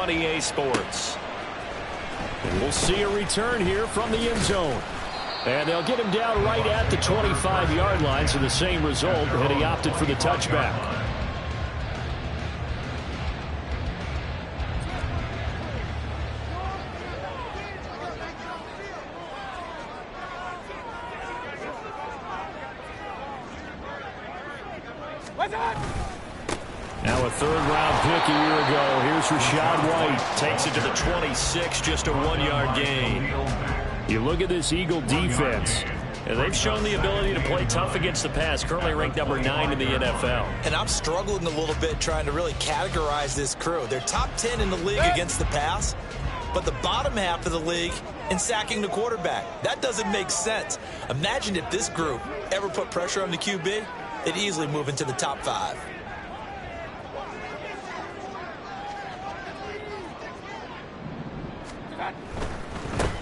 on EA Sports. And we'll see a return here from the end zone. And they'll get him down right at the 25-yard line, so the same result, and he opted for the touchback. Now a third-round pick a year ago. Here's Rachaad White. Takes it to the 26, just a 1-yard gain. You look at this Eagle defense, and they've shown the ability to play tough against the pass, currently ranked number 9 in the NFL. And I'm struggling a little bit trying to really categorize this crew. They're top 10 in the league against the pass, but the bottom half of the league in sacking the quarterback. That doesn't make sense. Imagine if this group ever put pressure on the QB, they'd easily move into the top 5.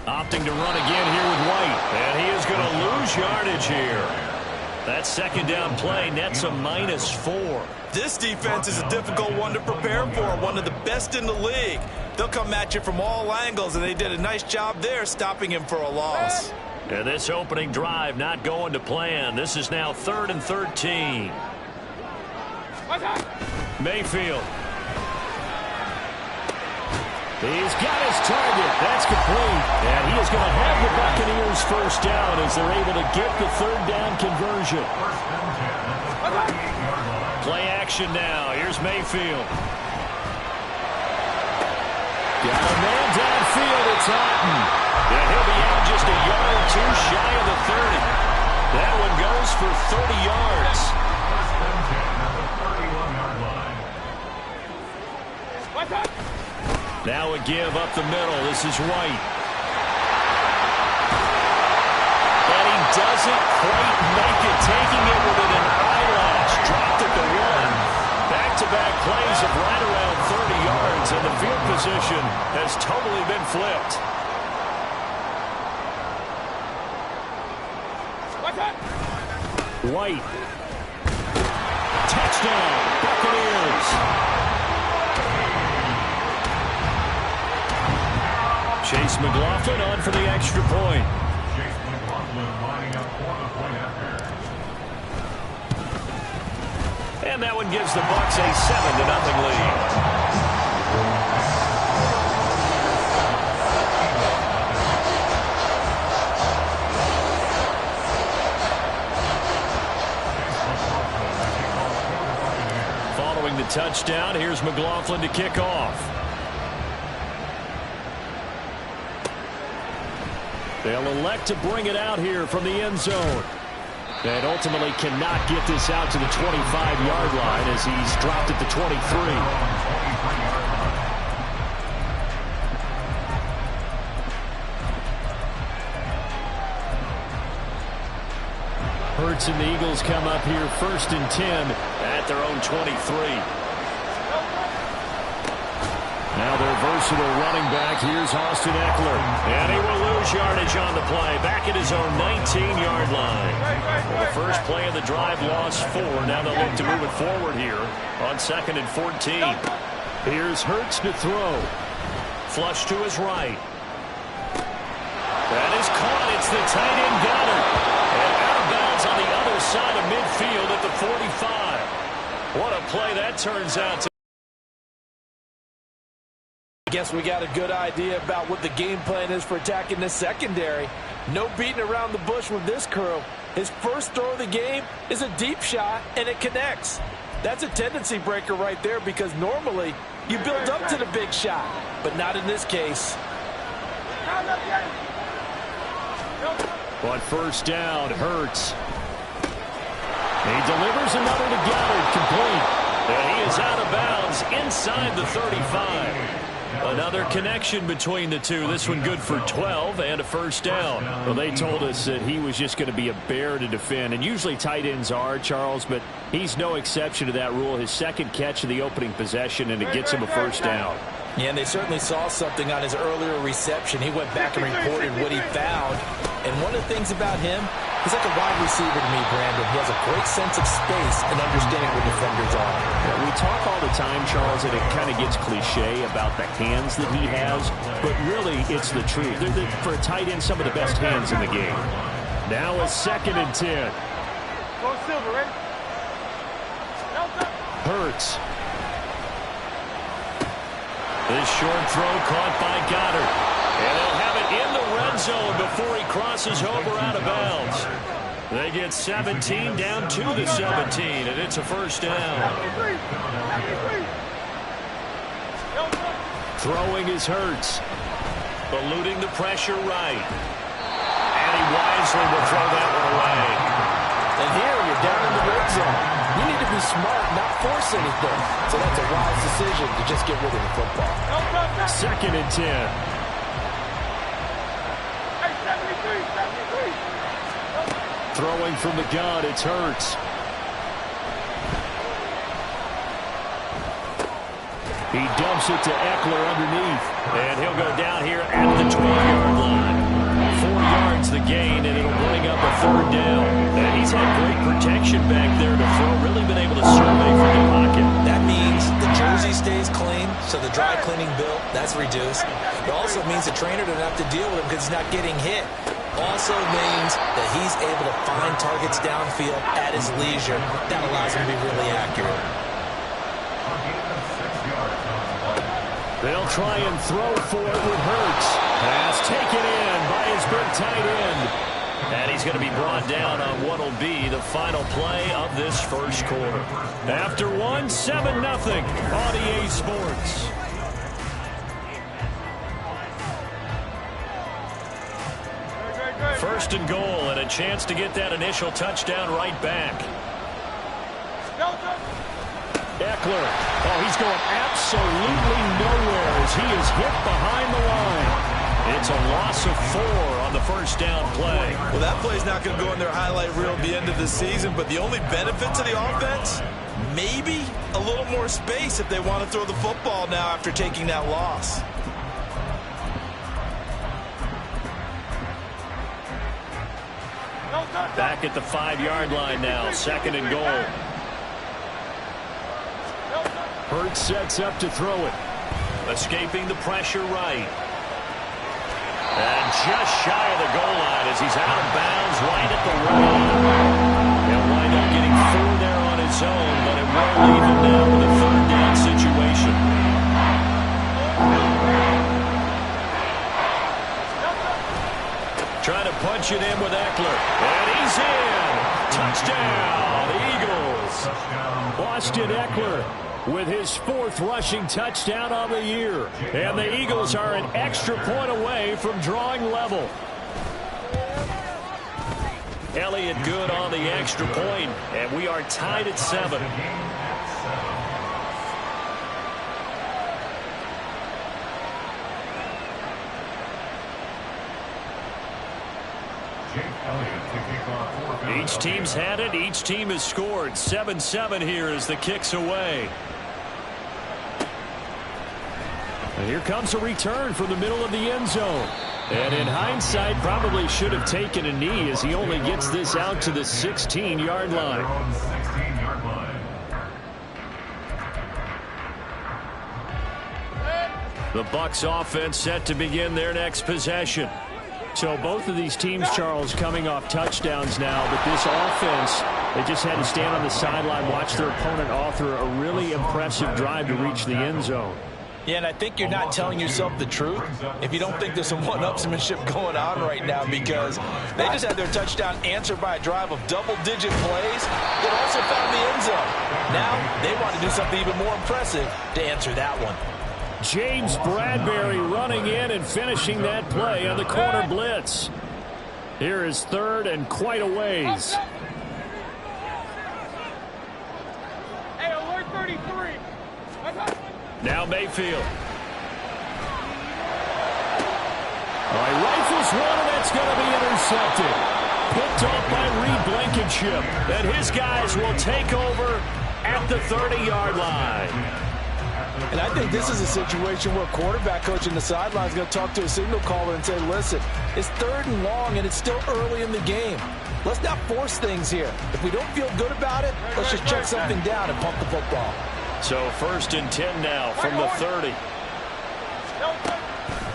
Opting to run again here with White. And he is going to lose yardage here. That second down play nets a -4. This defense is a difficult one to prepare for, one of the best in the league. They'll come at you from all angles, and they did a nice job there stopping him for a loss. And this opening drive not going to plan. This is now 3rd and 13. Mayfield. He's got his target. That's complete. And he is going to have the Buccaneers first down as they're able to get the third down conversion. Play action now. Here's Mayfield. Got a man downfield. It's Houghton. And he'll be out just a yard or two shy of the 30. That one goes for 30 yards. Now a give up the middle. This is White. And he doesn't quite make it, taking it within an eyelash. Dropped at the 1. Back-to-back plays of right around 30 yards, and the field position has totally been flipped. White. Touchdown, Buccaneers. Chase McLaughlin on for the extra point. Chase McLaughlin lining up for the point after. And that one gives the Bucs a 7-0 lead. Following the touchdown, here's McLaughlin to kick off. They'll elect to bring it out here from the end zone. And ultimately cannot get this out to the 25-yard line as he's dropped at the 23. Hurts and the Eagles come up here 1st and 10 at their own 23. Now their versatile running back, here's Austin Eckler. And he will lose yardage on the play, back at his own 19-yard line. Well, the first play of the drive lost 4. Now they'll look to move it forward here on 2nd and 14. Here's Hurts to throw. Flush to his right. That is caught. It's the tight end Goddard. And out of bounds on the other side of midfield at the 45. What a play that turns out to. I guess we got a good idea about what the game plan is for attacking this secondary. No beating around the bush with this crew. His first throw of the game is a deep shot, and it connects. That's a tendency breaker right there because normally you build up to the big shot, but not in this case. But first down, Hurts. He delivers another to Goddard, complete. And he is out of bounds inside the 35. Another connection between the two. This one good for 12 and a first down. Well, they told us that he was just going to be a bear to defend. And usually tight ends are, Charles, but he's no exception to that rule. His second catch of the opening possession, and it gets him a first down. Yeah, and they certainly saw something on his earlier reception. He went back and reported what he found. And one of the things about him, he's like a wide receiver to me, Brandon. He has a great sense of space and understanding where defenders are. Yeah, we talk all the time, Charles, and it kind of gets cliche about the hands that he has, but really it's the truth. For a tight end, some of the best hands in the game. Now a 2nd and 10. Go Silver, ready? Hurts. This short throw caught by Goddard. And they'll have it in the red zone before he crosses over out of bounds. They get 17 down to the 17, and it's a first down. Throwing is Hurts. Eluding the pressure right. And he wisely will throw that one away. And here you're down in the red zone. You need to be smart, not force anything. So that's a wise decision to just get rid of the football. 2nd and 10. Hey, 73. Throwing from the gun, it's Hurts. He dumps it to Eckler underneath. And he'll go down here at the 12-yard line. 4 yards the gain, and it'll bring up a 3rd down. And he's had great protection back there to throw. Really been able to survey from the pocket. That means the jersey stays clean, so the dry cleaning bill, that's reduced. It also means the trainer doesn't have to deal with him because he's not getting hit. Also means that he's able to find targets downfield at his leisure. That allows him to be really accurate. They'll try and throw for it with Hurts. Pass taken in by his big tight end. And he's going to be brought down on what will be the final play of this first quarter. After one, 7-0 on EA Sports. First and goal, and a chance to get that initial touchdown right back. Eckler. Oh, he's going absolutely nowhere as he is hit behind the line. It's a loss of 4 on the first down play. Well, that play's not going to go in their highlight reel at the end of the season, but the only benefit to the offense, maybe a little more space if they want to throw the football now after taking that loss. Back at the 5-yard line now, 2nd and goal. Hurts sets up to throw it. Escaping the pressure right. And just shy of the goal line as he's out of bounds right at the line. He'll wind up getting 4 there on his own, but it will leave him now with a 3rd down situation. Trying to punch it in with Eckler. And he's in. Touchdown, Eagles. Austin Eckler with his 4th rushing touchdown on the year. And the Eagles are an extra point away from drawing level. Elliott good on the extra point, and we are tied at 7. Each team's had it. Each team has scored. 7-7 here as the kick's away. And here comes a return from the middle of the end zone. And in hindsight, probably should have taken a knee as he only gets this out to the 16-yard line. The Bucs offense set to begin their next possession. So both of these teams, Charles, coming off touchdowns now, but this offense, they just had to stand on the sideline, watch their opponent author a really impressive drive to reach the end zone. Yeah, and I think you're not telling yourself the truth if you don't think there's some one-upsmanship going on right now, because they just had their touchdown answered by a drive of double-digit plays that also found the end zone. Now they want to do something even more impressive to answer that one. James Bradbury running in and finishing that play on the corner blitz. Here is 3rd and quite a ways. Hey, alert 33. Now Mayfield. He rifles one, and that's going to be intercepted. Picked off by Reed Blankenship. And his guys will take over at the 30-yard line. And I think this is a situation where quarterback coach in the sideline is going to talk to a signal caller and say, listen, it's 3rd and long and it's still early in the game. Let's not force things here. If we don't feel good about it, let's just check something down and pump the football. So 1st and 10 now from the 30.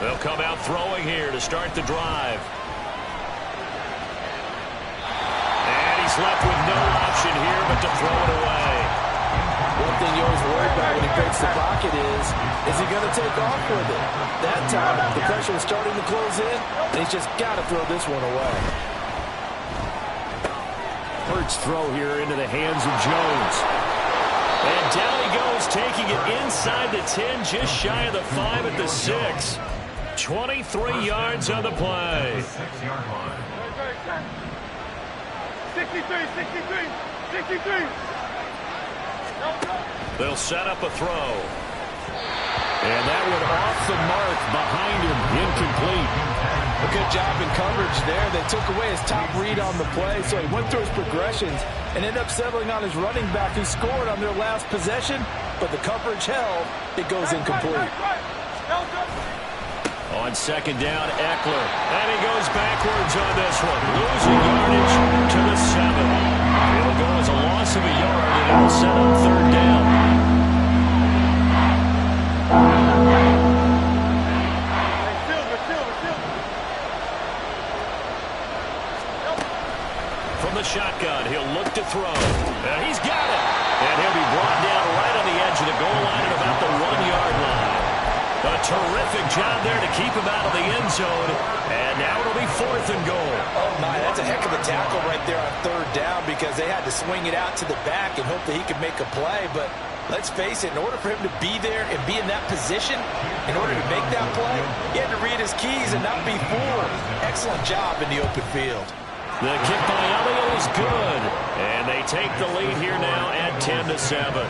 They'll come out throwing here to start the drive. And he's left with no option here but to throw it away. One thing you always worry about when he breaks the pocket is he going to take off with it? That time, the pressure was starting to close in, and he's just got to throw this one away. Hurts throw here into the hands of Jones. And down he goes, taking it inside the 10, just shy of the 5 at the 6. 23 yards on the play. 63. They'll set up a throw. And that one off the mark behind him, incomplete. A good job in coverage there. They took away his top read on the play, so he went through his progressions and ended up settling on his running back who scored on their last possession, but the coverage held. It goes incomplete. On 2nd down, Eckler. And he goes backwards on this one. Losing yardage to the 7. It'll go as a loss of a yard, and it'll set up 3rd down. From the shotgun, he'll look to throw. And he's got it. And he'll be brought down right on the edge of the goal line at about the 1-yard line. A terrific job there to keep him out of the end zone. And now it'll be 4th and goal. Oh, my, that's a heck of a tackle right there on 3rd down because they had to swing it out to the back and hope that he could make a play. But let's face it, in order for him to be there and be in that position, in order to make that play, he had to read his keys and not be fooled. Excellent job in the open field. The kick by Elliott is good. And they take the lead here now at 10-7.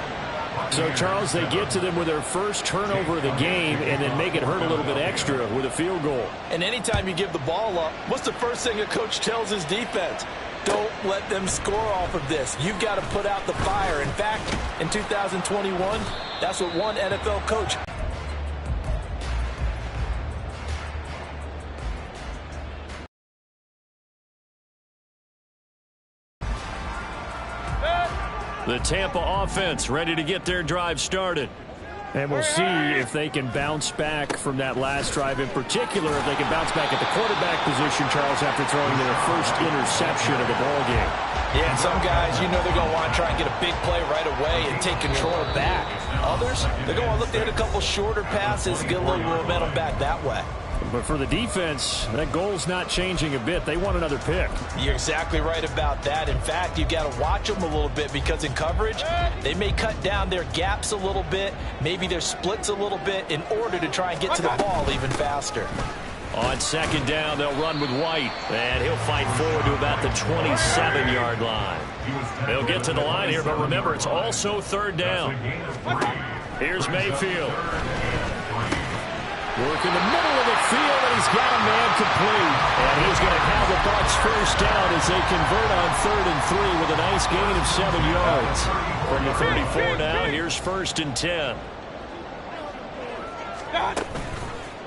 So, Charles, they get to them with their first turnover of the game and then make it hurt a little bit extra with a field goal. And anytime you give the ball up, what's the first thing a coach tells his defense? Don't let them score off of this. You've got to put out the fire. In fact, in 2021, that's what one NFL coach. The Tampa offense ready to get their drive started. And we'll see if they can bounce back from that last drive. In particular, if they can bounce back at the quarterback position, Charles, after throwing their first interception of the ballgame. Yeah, and some guys, you know they're going to want to try and get a big play right away and take control back. Others, they're going to look to hit a couple shorter passes and get a little momentum back that way. But for the defense, that goal's not changing a bit. They want another pick. You're exactly right about that. In fact, you've got to watch them a little bit because in coverage, they may cut down their gaps a little bit, maybe their splits a little bit in order to try and get to the ball even faster. On 2nd down, they'll run with White, and he'll fight forward to about the 27-yard line. They'll get to the line here, but remember, it's also 3rd down. Here's Mayfield. Work in the middle of the field, and he's got a man complete. And he's going to have the Bucs first down as they convert on 3rd and 3 with a nice gain of 7 yards. From the 34 now, here's 1st and 10.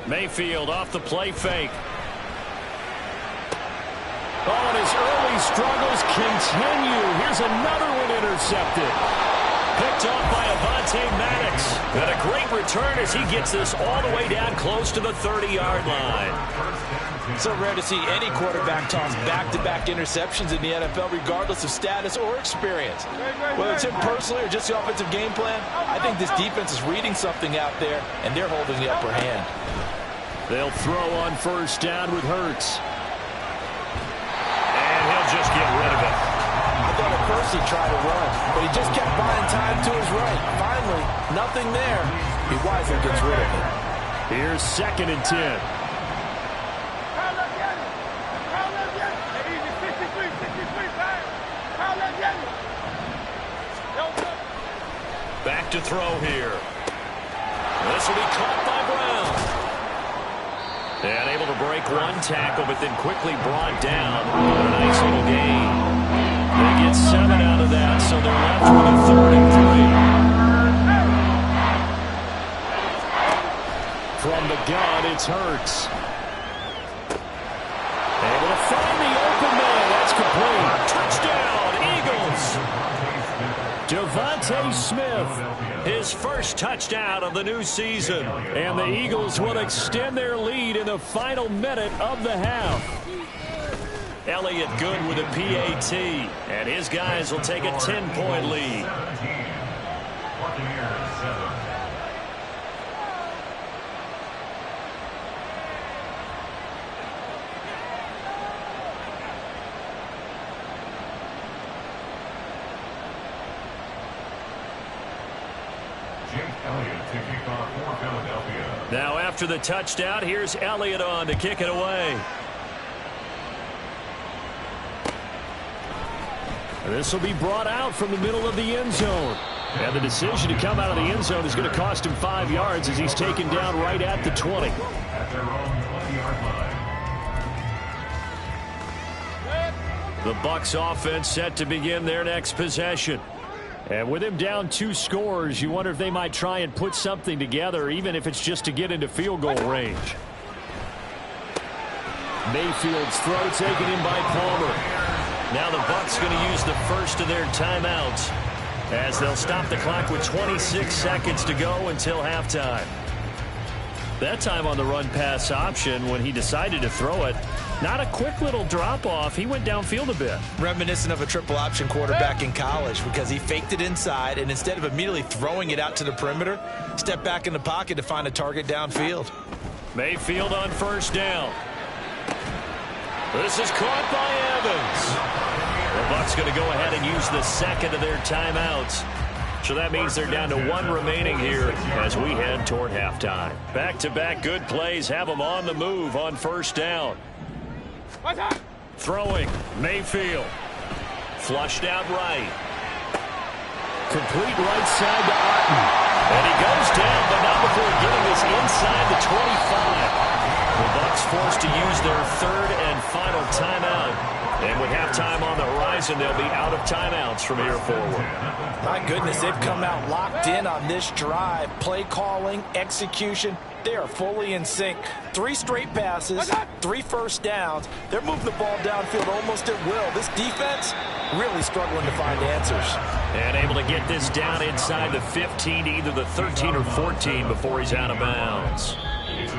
Mayfield off the play fake. Oh, and his early struggles continue. Here's another one intercepted. Picked off by Avonte Maddox. And a great return as he gets this all the way down close to the 30-yard line. So rare to see any quarterback toss back-to-back interceptions in the NFL, regardless of status or experience. Whether it's him personally or just the offensive game plan, I think this defense is reading something out there, and they're holding the upper hand. They'll throw on 1st down with Hurts. And he'll just get rid of it. I thought at first he tried to run, but he just kept buying time to his right. Finally, nothing there. He wisely gets rid of it. Here's 2nd and 10. Back to throw here. This will be caught by Brown. And able to break one tackle, but then quickly brought down. A nice little gain. They get 7 out of that, so they're left with a 3rd and 3. From the gun, it's Hurts. Able to find the open man. That's complete. Touchdown, Eagles. Devontae Smith, his first touchdown of the new season. And the Eagles will extend their lead in the final minute of the half. Elliott good with a PAT. And his guys will take a 10-point lead. Now after the touchdown, here's Elliott on to kick it away. This will be brought out from the middle of the end zone. And the decision to come out of the end zone is going to cost him 5 yards as he's taken down right at the 20. At their own 20-yard line. The Bucs offense set to begin their next possession. And with him down 2 scores, you wonder if they might try and put something together, even if it's just to get into field goal range. Mayfield's throw taken in by Palmer. Now the Bucs going to use the first of their timeouts as they'll stop the clock with 26 seconds to go until halftime. That time on the run-pass option when he decided to throw it, not a quick little drop-off. He went downfield a bit. Reminiscent of a triple-option quarterback in college because he faked it inside, and instead of immediately throwing it out to the perimeter, stepped back in the pocket to find a target downfield. Mayfield on first down. This is caught by Evans. The Bucs going to go ahead and use the second of their timeouts. So that means they're down to 1 remaining here as we head toward halftime. Back-to-back good plays have them on the move on first down. Throwing, Mayfield. Flushed out right. Complete right side to Otten. And he goes down, but not before getting this inside the 25. The Bucs forced to use their third and final timeout. And with halftime on the horizon, they'll be out of timeouts from here forward. My goodness, they've come out locked in on this drive. Play calling, execution, they are fully in sync. 3 straight passes, 3 first downs. They're moving the ball downfield almost at will. This defense really struggling to find answers. And able to get this down inside the 15 to either the 13 or 14 before he's out of bounds.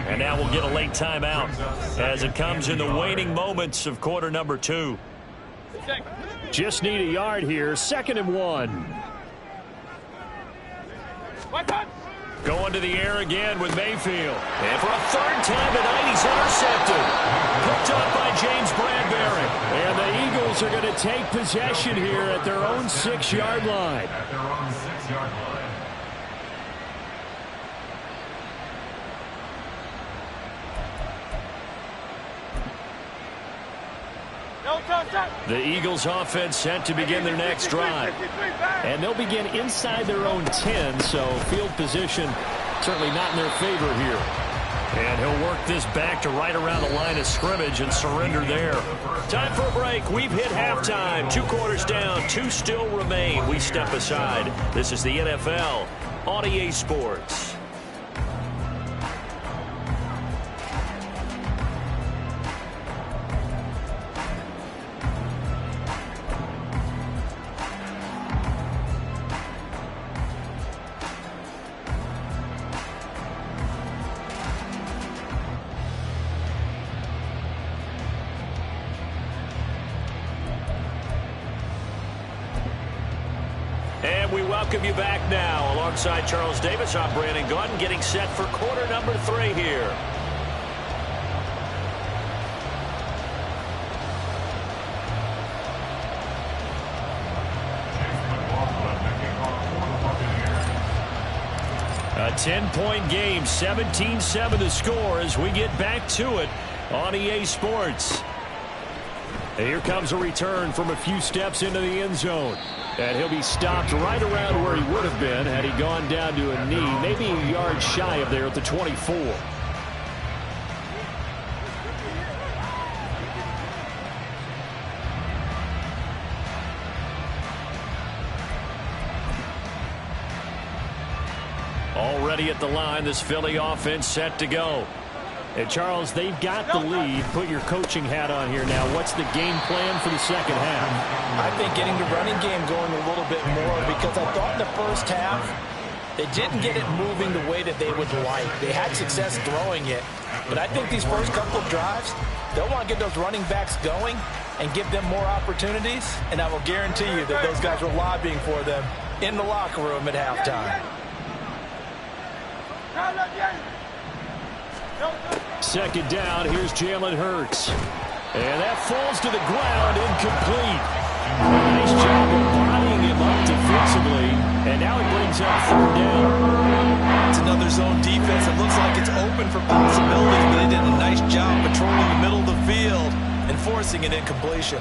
And now we'll get a late timeout as it comes in the waning moments of quarter number 2. Just need a yard here. 2nd and 1. Going to the air again with Mayfield. And for a 3rd time tonight, he's intercepted. Picked up by James Bradbury. And the Eagles are going to take possession here at their own 6-yard line. At their own 6-yard line. The Eagles offense set to begin their next drive. And they'll begin inside their own 10, so field position certainly not in their favor here. And he'll work this back to right around the line of scrimmage and surrender there. Time for a break. We've hit halftime. 2 quarters down, 2 still remain. We step aside. This is the NFL on EA Sports. And we welcome you back now. Alongside Charles Davis, I'm Brandon Gaudin, getting set for quarter number 3 here. A 10-point game, 17-7 the score as we get back to it on EA Sports. And here comes a return from a few steps into the end zone. And he'll be stopped right around where he would have been had he gone down to a knee, maybe a yard shy of there at the 24. ready at the line. This Philly offense set to go. And Charles, they've got the lead. Put your coaching hat on here now. What's the game plan for the second half? I think getting the running game going a little bit more, because I thought in the first half they didn't get it moving the way that they would like. They had success throwing it. But I think these first couple of drives, they'll want to get those running backs going and give them more opportunities. And I will guarantee you that those guys were lobbying for them in the locker room at halftime. Second down, here's Jalen Hurts. And that falls to the ground, incomplete. Nice job of bodying him up defensively. And now he brings up third down. It's another zone defense. It looks like it's open for possibilities, but they did a nice job patrolling the middle of the field and forcing an incompletion.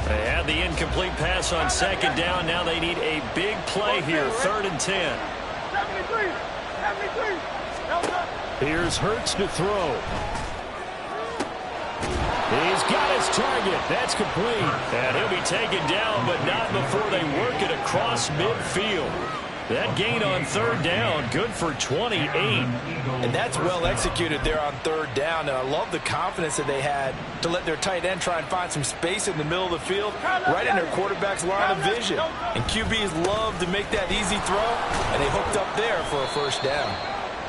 They had the incomplete pass on second down. Now they need a big play here, 3rd and 10. 73. Here's Hurts to throw. He's got his target. That's complete. And he'll be taken down, but not before they work it across midfield. That gain on third down, good for 28. And that's well executed there on third down. And I love the confidence that they had to let their tight end try and find some space in the middle of the field, right in their quarterback's line of vision. And QBs love to make that easy throw, and they hooked up there for a first down.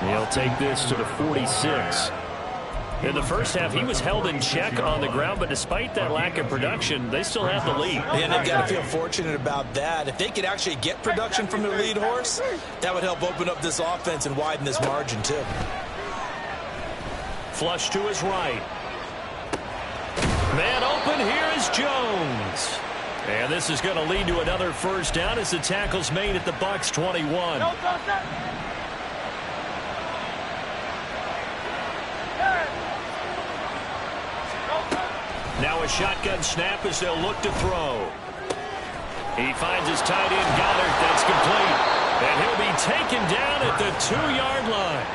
He'll take this to the 46. In the first half, he was held in check on the ground, but despite that lack of production, they still have the lead. And they've got to feel fortunate about that. If they could actually get production from their lead horse, that would help open up this offense and widen this margin, too. Flush to his right. Man open, here is Jones. And this is going to lead to another first down as the tackle's made at the Bucs 21. Now a shotgun snap as they'll look to throw. He finds his tight end, Goddard. That's complete. And he'll be taken down at the 2-yard line.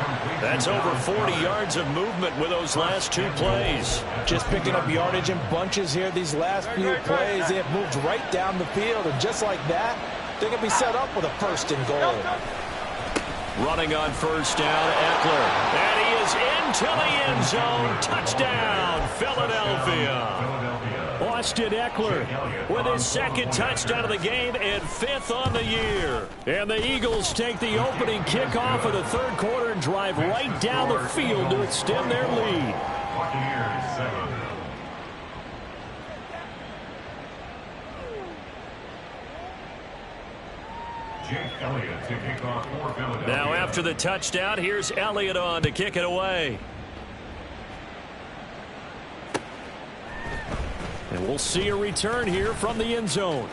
That's over 40 yards of movement with those last two plays. Just picking up yardage in bunches here these last few plays. They have moved right down the field, and just like that, they're going to be set up with a 1st and goal. Running on first down, Eckler. And he is into the end zone. Touchdown, Philadelphia. Austin Eckler with his 2nd touchdown of the game and 5th on the year. And the Eagles take the opening kickoff of the 3rd quarter and drive right down the field to extend their lead. Buccaneers 7. Now after the touchdown, here's Elliott on to kick it away. And we'll see a return here from the end zone.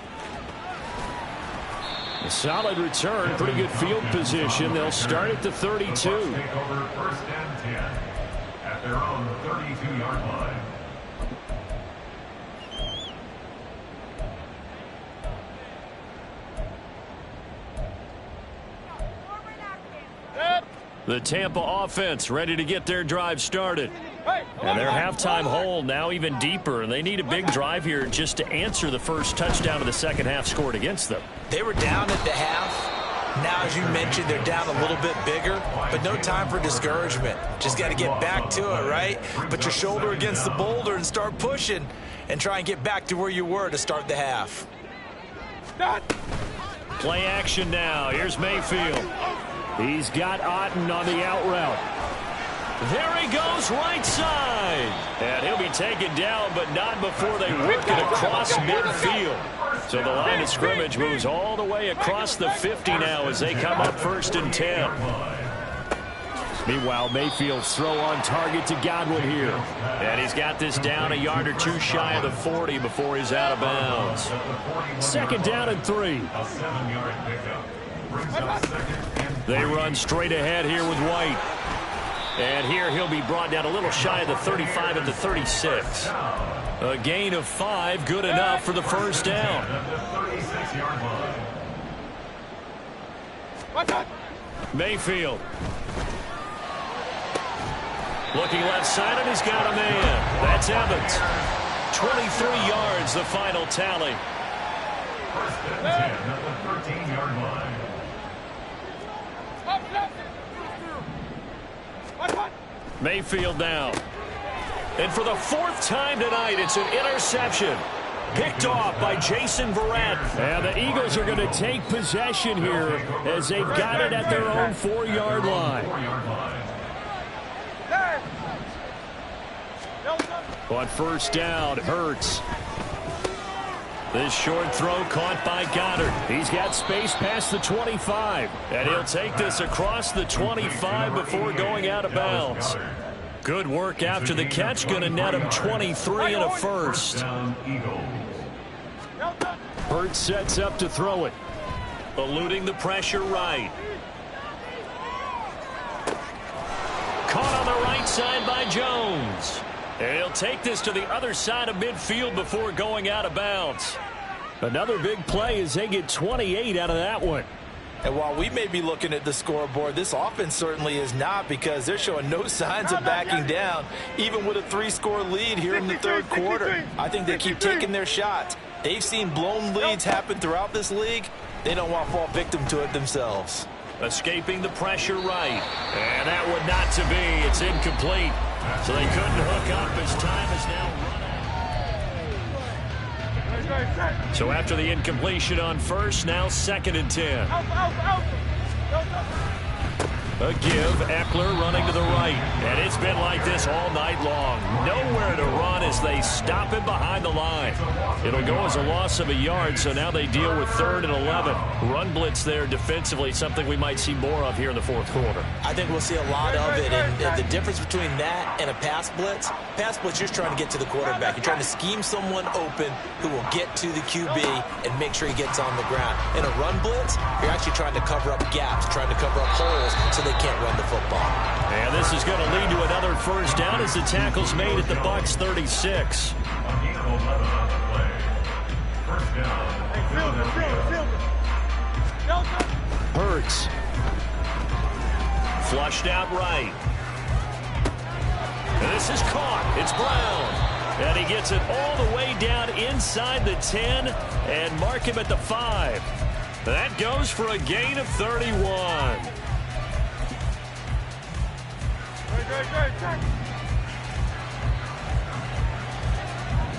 A solid return, pretty good field position. They'll start at the 32. Take over 1st and 10 at their own 32-yard line. The Tampa offense ready to get their drive started. And their halftime hole now even deeper. And they need a big drive here just to answer the first touchdown of the second half scored against them. They were down at the half. Now, as you mentioned, they're down a little bit bigger, but no time for discouragement. Just got to get back to it, right? Put your shoulder against the boulder and start pushing and try and get back to where you were to start the half. Play action now. Here's Mayfield. He's got Otten on the out route. There he goes, right side. And he'll be taken down, but not before they work it across midfield. So the line of scrimmage moves all the way across the 50 now as they come up 1st and 10. Meanwhile, Mayfield's throw on target to Godwin here. And he's got this down a yard or two shy of the 40 before he's out of bounds. 2nd down and 3. A 7-yard pickup brings up 2nd and 3. They run straight ahead here with White. And here he'll be brought down a little shy of the 35 at the 36. A gain of 5, good enough for the first down. At the 36-yard line. Mayfield. Looking left side, and he's got a man. That's Evans. 23 yards, the final tally. First and 10 at the 13-yard line. Mayfield now. And for the fourth time tonight, it's an interception. Picked off by Jason Verrett. And the Eagles are going to take possession here as they've got it at their own 4-yard line. On first down, Hurts. This short throw caught by Goddard. He's got space past the 25. And he'll take this across the 25 before going out of bounds. Good work after the catch. Going to net him 23 and a first. Hurts sets up to throw it. Eluding the pressure right. Caught on the right side by Jones. And he'll take this to the other side of midfield before going out of bounds. Another big play as they get 28 out of that one. And while we may be looking at the scoreboard, this offense certainly is not, because they're showing no signs of backing down, even with a 3-score lead here in the third quarter. I think they keep taking their shots. They've seen blown leads happen throughout this league. They don't want to fall victim to it themselves. Escaping the pressure right. And that one not to be. It's incomplete. So they couldn't hook up as time is now running. So after the incompletion on first, now 2nd and 10. A give, Eckler running to the right. And it's been like this all night long. Nowhere to run as they stop him behind the line. It'll go as a loss of a yard, so now they deal with 3rd and 11. Run blitz there defensively, something we might see more of here in the fourth quarter. I think we'll see a lot of it. And the difference between that and a pass blitz, you're just trying to get to the quarterback. You're trying to scheme someone open who will get to the QB and make sure he gets on the ground. In a run blitz, you're actually trying to cover up gaps, trying to cover up holes so they can't run the football. And this is going to lead to another first down as the tackle's made at the Bucs 36. Hurts. Flushed out right. And this is caught. It's Brown. And he gets it all the way down inside the 10 and mark him at the 5. That goes for a gain of 31. Good.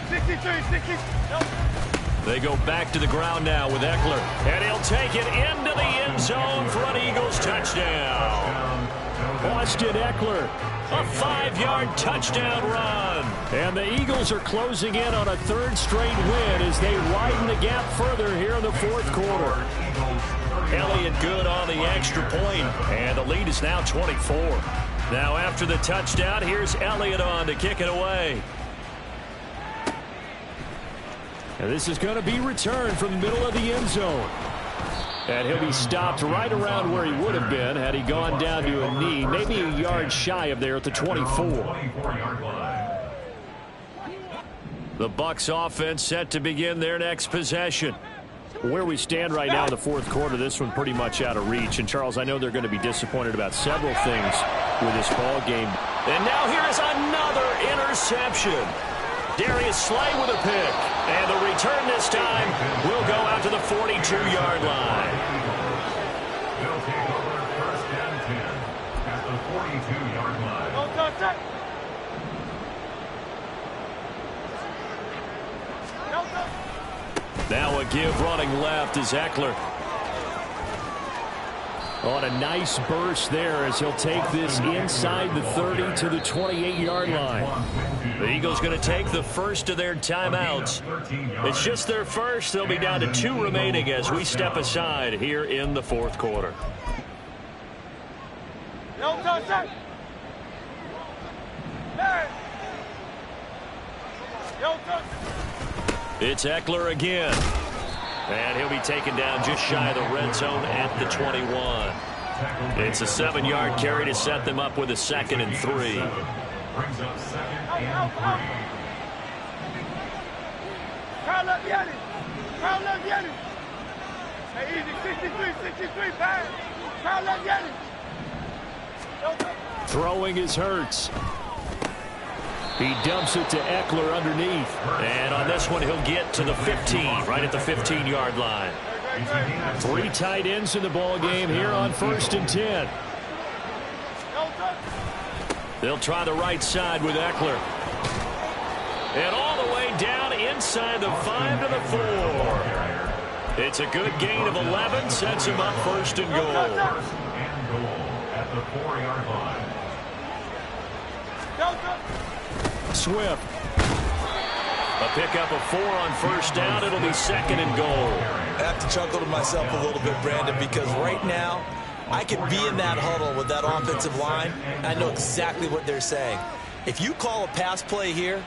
63. They go back to the ground now with Eckler. And he'll take it into the end zone for an Eagles touchdown. Austin Eckler, a 5-yard touchdown run. And the Eagles are closing in on a 3rd straight win as they widen the gap further here in the fourth quarter. Elliott good on the extra point, and the lead is now 24. Now after the touchdown, here's Elliott on to kick it away. And this is going to be returned from the middle of the end zone. And he'll be stopped right around where he would have been had he gone down to a knee, maybe a yard shy of there at the 24. The Bucs offense set to begin their next possession. Where we stand right now in the fourth quarter, this one pretty much out of reach. And, Charles, I know they're going to be disappointed about several things with this ball game. And now here is another interception. Darius Slay with a pick. And the return this time will go out to the 42-yard line. They'll take over 1st and 10 at the 42-yard line. Now a give running left is Eckler. On a nice burst there as he'll take this inside the 30 to the 28-yard line. The Eagles going to take the first of their timeouts. It's just their first. They'll be down to 2 remaining as we step aside here in the fourth quarter. It's Eckler again. And he'll be taken down just shy of the red zone at the 21. It's a 7-yard carry to set them up with a 2nd and 3. Brings up 2nd and 3. Hey, easy, 63, bang. Throwing is Hurts. He dumps it to Eckler underneath. And on this one, he'll get to the 15, right at the 15-yard line. 3 tight ends in the ball game here on 1st and 10. They'll try the right side with Eckler. And all the way down inside the 5 to the 4. It's a good gain of 11, sets him up 1st and goal. 1st and goal at the 4-yard line. Swift. A pickup of 4 on 1st down. It'll be 2nd and goal. I have to chuckle to myself a little bit, Brandon, because right now I could be in that huddle with that offensive line. I know exactly what they're saying. If you call a pass play here,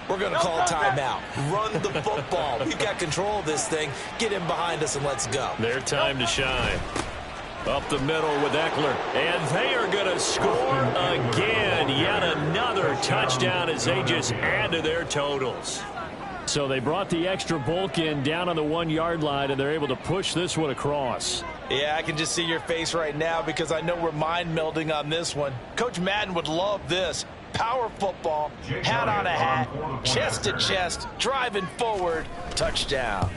we're going to call a timeout. Run the football. We've got control of this thing. Get in behind us and let's go. Their time to shine. Up the middle with Eckler. And they are going to score again. Yet another touchdown as they just add to their totals. So they brought the extra bulk in down on the 1-yard line, and they're able to push this one across. Yeah, I can just see your face right now because I know we're mind melding on this one. Coach Madden would love this. Power football, hat on a hat, chest to chest, driving forward, touchdown.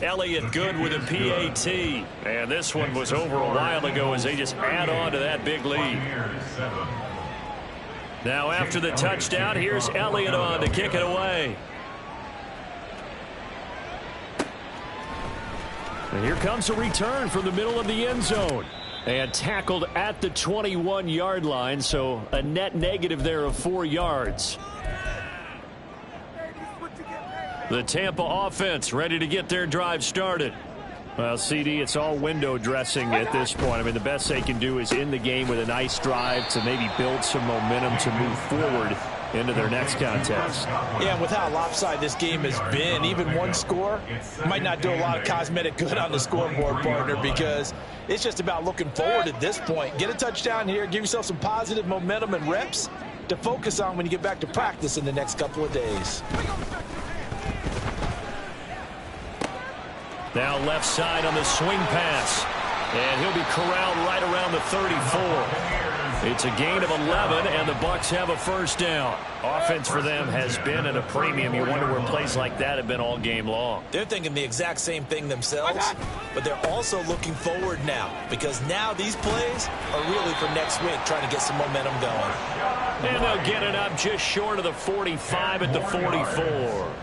Elliott good with a PAT. And this one was over a while ago as they just add on to that big lead. Now after the touchdown, here's Elliott on to kick it away. And here comes a return from the middle of the end zone. And tackled at the 21-yard line, so a net negative there of 4 yards. The Tampa offense ready to get their drive started. Well, CD, it's all window dressing at this point. I mean, the best they can do is end the game with a nice drive to maybe build some momentum to move forward into their next contest. Yeah, and with how lopsided this game has been, even one score might not do a lot of cosmetic good on the scoreboard, partner, because it's just about looking forward at this point. Get a touchdown here, give yourself some positive momentum and reps to focus on when you get back to practice in the next couple of days. Now left side on the swing pass. And he'll be corralled right around the 34. It's a gain of 11, and the Bucs have a 1st down. Offense for them has been at a premium. You wonder where plays like that have been all game long. They're thinking the exact same thing themselves, but they're also looking forward now because now these plays are really for next week, trying to get some momentum going. And they'll get it up just short of the 45 at the 44.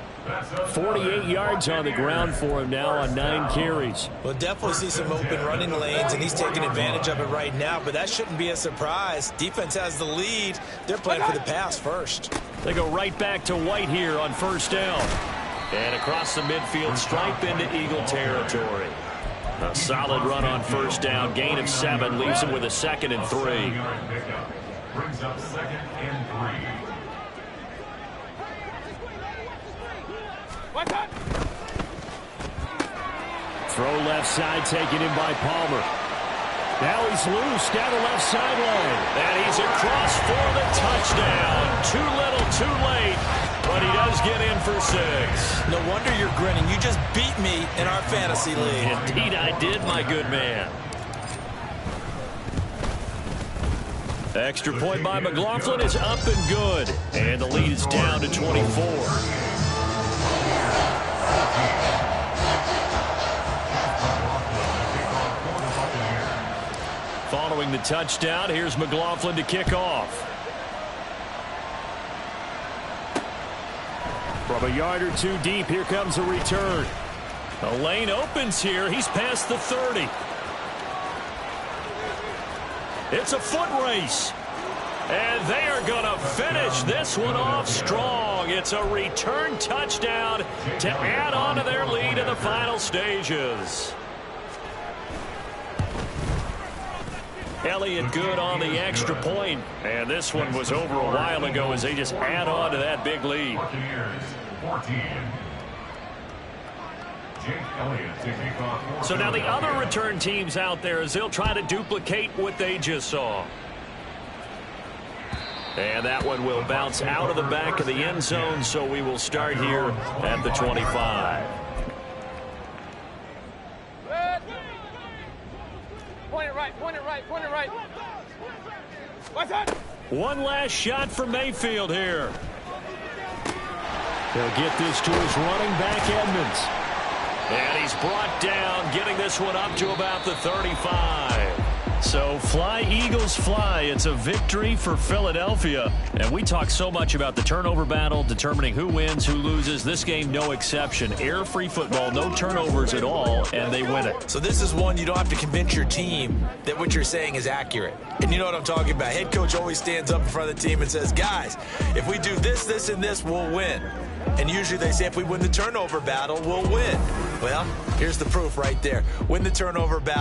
48 yards on the ground for him now on 9 carries. We'll definitely see some open running lanes, and he's taking advantage of it right now, but that shouldn't be a surprise. Defense has the lead. They're playing for the pass first. They go right back to White here on 1st down. And across the midfield stripe into Eagle territory. A solid run on 1st down. Gain of 7 leaves him with a 2nd and 3. Brings up 2nd and 3. Throw left side, taken in by Palmer. Now he's loose down the left sideline. And he's across for the touchdown. Too little, too late. But he does get in for 6. No wonder you're grinning. You just beat me in our fantasy league. Indeed I did, my good man. Extra point by McLaughlin is up and good. And the lead is down to 24. Following the touchdown, here's McLaughlin to kick off. From a yard or 2 deep, here comes a return. The lane opens here. He's past the 30. It's a foot race. And they are going to finish this one off strong. It's a return touchdown to add on to their lead in the final stages. Elliott good on the extra point. And this one was over a while ago as they just add on to that big lead. 14. So now the other return teams out there as they'll try to duplicate what they just saw. And that one will bounce out of the back of the end zone, so we will start here at the 25. Point it right, point it right, point it right. What's that? One last shot for Mayfield here. He'll get this to his running back, Edmonds. And he's brought down, getting this one up to about the 35. So fly, Eagles, fly. It's a victory for Philadelphia. And we talk so much about the turnover battle, determining who wins, who loses. This game, no exception. Air-free football, no turnovers at all, and they win it. So this is one you don't have to convince your team that what you're saying is accurate. And you know what I'm talking about. Head coach always stands up in front of the team and says, guys, if we do this, this, and this, we'll win. And usually they say if we win the turnover battle, we'll win. Well, here's the proof right there. Win the turnover battle.